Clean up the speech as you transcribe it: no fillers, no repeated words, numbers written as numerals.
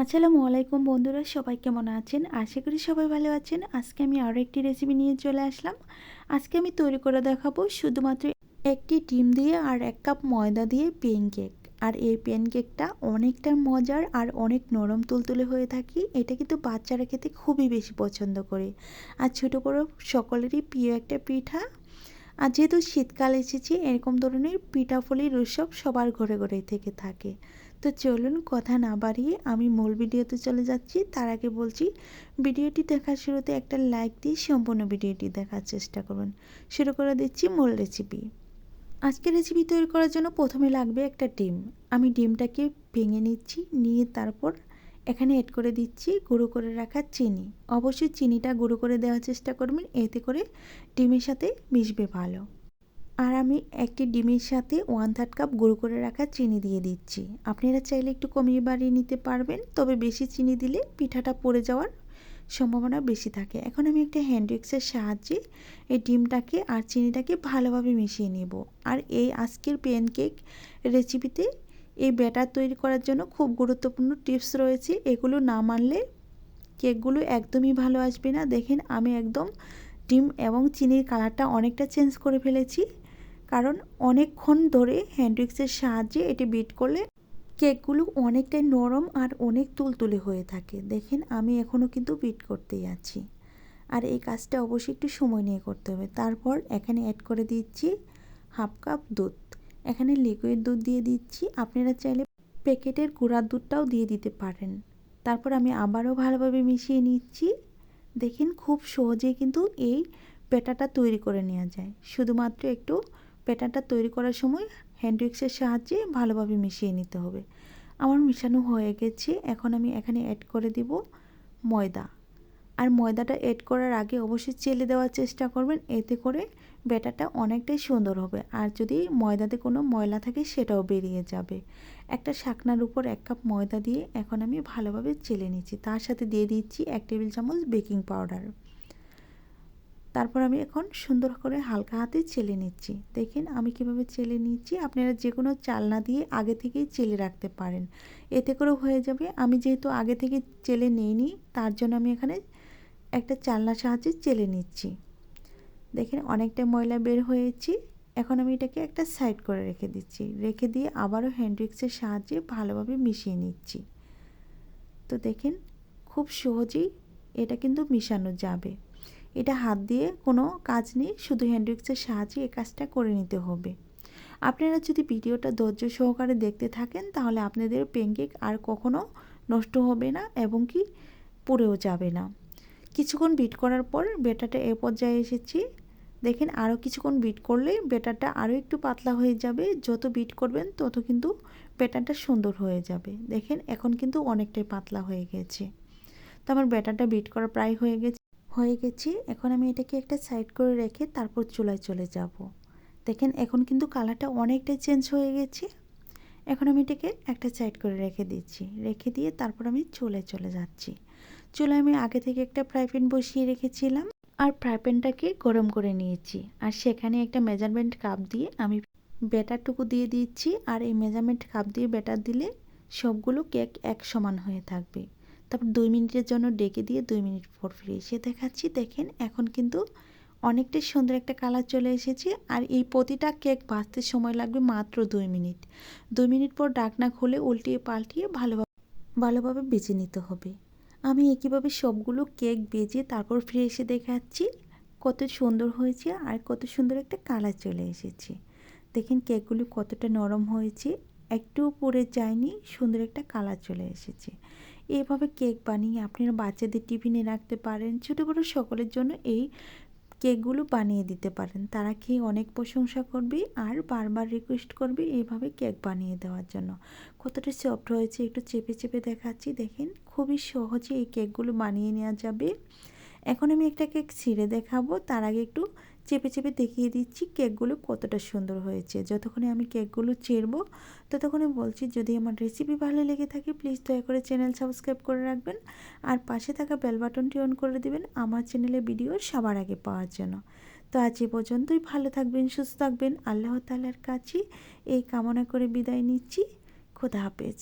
আসসালামু আলাইকুম বন্ধুরা, সবাই কেমন আছেন? আশা করি সবাই ভালো আছেন। আজকে আমি আরও একটি রেসিপি নিয়ে চলে আসলাম। আজকে আমি তৈরি করে দেখাবো শুধুমাত্র একটি ডিম দিয়ে আর 1 কাপ ময়দা দিয়ে প্যানকেক। আর এই প্যানকেকটা অনেকটা মজার আর অনেক নরম তুলতুলে হয়ে থাকে। এটা কিন্তু বাচ্চারা খেতে খুবই বেশি পছন্দ করে। আর ছোটো বড় সকলেরই প্রিয় একটা পিঠা। আর যেহেতু শীতকাল এসেছে, এরকম ধরনের পিঠাফুলির উৎসব সবার ঘরে ঘরেই থেকে থাকে। তো চলুন কথা না বাড়িয়ে আমি মূল ভিডিওতে চলে যাচ্ছি। তার আগে বলছি, ভিডিওটি দেখার শুরুতে একটা লাইক দিয়ে সম্পূর্ণ ভিডিওটি দেখার চেষ্টা করুন। শুরু করে দিচ্ছি মূল রেসিপি। আজকের রেসিপি তৈরি করার জন্য প্রথমে লাগবে একটা ডিম। আমি ডিমটাকে ভেঙে নিচ্ছি, নিয়ে তারপর এখানে অ্যাড করে দিচ্ছি গুঁড়ো করে রাখা চিনি। অবশ্যই চিনিটা গুঁড়ো করে দেওয়ার চেষ্টা করবেন, এতে করে ডিমের সাথে মিশবে ভালো। আর আমি একটি ডিমের সাথে 1/3 কাপ গুঁড়ো করে রাখা চিনি দিয়ে দিচ্ছি। আপনারা চাইলে একটু কমিয়ে বাড়িয়ে নিতে পারবেন, তবে বেশি চিনি দিলে পিঠাটা পড়ে যাওয়ার সম্ভাবনা বেশি থাকে। এখন আমি একটা হ্যান্ড উইক্সের সাহায্যে এই ডিমটাকে আর চিনিটাকে ভালোভাবে মিশিয়ে নেব। আর এই আজকের প্যানকেক রেসিপিতে এই ব্যাটার তৈরি করার জন্য খুব গুরুত্বপূর্ণ টিপস রয়েছে। এগুলো না মানলে কেকগুলো একদমই ভালো আসবে না। দেখেন আমি একদম ডিম এবং চিনির কালারটা অনেকটা চেঞ্জ করে ফেলেছি, কারণ অনেকক্ষণ ধরে হ্যান্ড উইক্সের সাহায্যে এটি বিট করলে কেকগুলো অনেকটাই নরম আর অনেক তুলতুলে হয়ে থাকে। দেখেন আমি এখনও কিন্তু বিট করতেই আছি। আর এই কাজটা অবশ্যই একটু সময় নিয়ে করতে হবে। তারপর এখানে অ্যাড করে দিচ্ছি 1/2 কাপ দুধ। এখানে লিকুইড দুধ দিয়ে দিচ্ছি, আপনারা চাইলে প্যাকেটের গুঁড়ার দুধটাও দিয়ে দিতে পারেন। তারপর আমি আবারও ভালোভাবে মিশিয়ে নিচ্ছি। দেখেন খুব সহজেই কিন্তু এই ব্যাটারটা তৈরি করে নেওয়া যায়। শুধুমাত্র একটু ব্যাটারটা তৈরি করার সময় হ্যান্ড উইক্সের সাহায্যে ভালোভাবে মিশিয়ে নিতে হবে। আমার মিশানো হয়ে গেছে। এখন আমি এখানে অ্যাড করে দিব ময়দা। আর ময়দাটা অ্যাড করার আগে অবশ্যই চেলে দেওয়ার চেষ্টা করবেন, এতে করে ব্যাটারটা অনেকটাই সুন্দর হবে। আর যদি ময়দাতে কোনো ময়লা থাকে সেটাও বেরিয়ে যাবে। একটা শাকনার উপর 1 কাপ ময়দা দিয়ে এখন আমি ভালোভাবে চেলে নিচ্ছি। তার সাথে দিয়ে দিচ্ছি 1 টেবিল চামচ বেকিং পাউডার। তারপর আমি এখন সুন্দর করে হালকা হাতে চেলে নিচ্ছি। দেখেন আমি কিভাবে চেলে নিচ্ছি। আপনারা যে কোনো চালনা দিয়ে আগে থেকেই চেলে রাখতে পারেন, এতে করে হয়ে যাবে। আমি যেহেতু আগে থেকে চেলে নিইনি, তার জন্য আমি এখানে একটা চালনার সাহায্যে চেলে নিচ্ছি। দেখেন অনেকটা ময়লা বের হয়েছে। এখন আমি এটাকে একটা সাইড করে রেখে দিচ্ছি। রেখে দিয়ে আবারও হ্যান্ড উইক্সের সাহায্যে ভালোভাবে মিশিয়ে নিচ্ছি। তো দেখেন খুব সহজেই এটা কিন্তু মিশানো যাবে। এটা হাত দিয়ে কোনো কাজ নেই, শুধু হ্যান্ড উইক্সের সাহায্যে এই কাজটা করে নিতে হবে। আপনারা যদি ভিডিওটা ধৈর্য সহকারে দেখতে থাকেন, তাহলে আপনাদের প্যানকেক আর কখনো নষ্ট হবে না এবং কি পুড়েও যাবে না। কিছুক্ষণ বিট করার পর ব্যাটারটা এ পর্যায়ে এসেছি। দেখেন আরও কিছুক্ষণ বিট করলে ব্যাটারটা আরও একটু পাতলা হয়ে যাবে। যত বিট করবেন তত কিন্তু ব্যাটারটা সুন্দর হয়ে যাবে। দেখেন এখন কিন্তু অনেকটাই পাতলা হয়ে গেছে। তো আমার ব্যাটারটা বিট করা প্রায় হয়ে গেছে। এখন আমি এটাকে একটা সাইড করে রেখে তারপর চুলায় চলে যাব। দেখেন এখন কিন্তু কালারটা অনেকটাই চেঞ্জ হয়ে গেছে। এখন আমি এটাকে একটা সাইড করে রেখে দিচ্ছি। রেখে দিয়ে তারপর আমি চুলায় চলে যাচ্ছি। চুলায় আমি আগে থেকে একটা ফ্রাই প্যান বসিয়ে রেখেছিলাম, আর ফ্রাই প্যানটাকে গরম করে নিয়েছি। আর সেখানে একটা মেজারমেন্ট কাপ দিয়ে আমি ব্যাটারটুকু দিয়ে দিচ্ছি। আর এই মেজারমেন্ট কাপ দিয়ে ব্যাটার দিলে সবগুলো কেক এক সমান হয়ে থাকবে। তারপর 2 মিনিটের জন্য ডেকে দিয়ে 2 মিনিট পর ফিরে এসে দেখাচ্ছি। দেখেন এখন কিন্তু অনেকটাই সুন্দর একটা কালার চলে এসেছে। আর এই প্রতিটা কেক ভাজতে সময় লাগবে মাত্র 2 মিনিট। 2 মিনিট পর ঢাকনা খুলে উল্টিয়ে পাল্টিয়ে ভালোভাবে ভেজে নিতে হবে। আমি একইভাবে সবগুলো কেক ভেজে তারপর ফিরে এসে দেখাচ্ছি কত সুন্দর হয়েছে আর কত সুন্দর একটা কালার চলে এসেছে। দেখেন কেকগুলো কতটা নরম হয়েছে, একটু পুড়ে যায়নি, সুন্দর একটা কালার চলে এসেছে। এইভাবে কেক বানিয়ে আপনারা বাচ্চাদের টিফিনে রাখতে পারেন। ছোটো বড়ো সকলের জন্য এই কেকগুলো বানিয়ে দিতে পারেন। তারা খেয়ে অনেক প্রশংসা করবে আর বারবার রিকোয়েস্ট করবে এইভাবে কেক বানিয়ে দেওয়ার জন্য। কতটা সফট হয়েছে একটু চেপে চেপে দেখাচ্ছি। দেখেন খুবই সহজে এই কেকগুলো বানিয়ে নেওয়া যাবে। এখন আমি একটা কেক ছিঁড়ে দেখাবো, তার আগে একটু চেপে চেপে দেখিয়ে দিচ্ছি কেকগুলো কতটা সুন্দর হয়েছে। যতক্ষণে আমি কেকগুলো ছিঁড়বো ততক্ষণে বলছি, যদি আমার রেসিপি ভালো লেগে থাকে প্লিজ দয়া করে চ্যানেল সাবস্ক্রাইব করে রাখবেন আর পাশে থাকা বেল বাটনটি অন করে দেবেন আমার চ্যানেলে ভিডিও সবার আগে পাওয়ার জন্য। তো আজ এ পর্যন্তই। ভালো থাকবেন, সুস্থ থাকবেন। আল্লাহ তাআলার কাছে এই কামনা করে বিদায় নিচ্ছি। খোদা হাফেজ।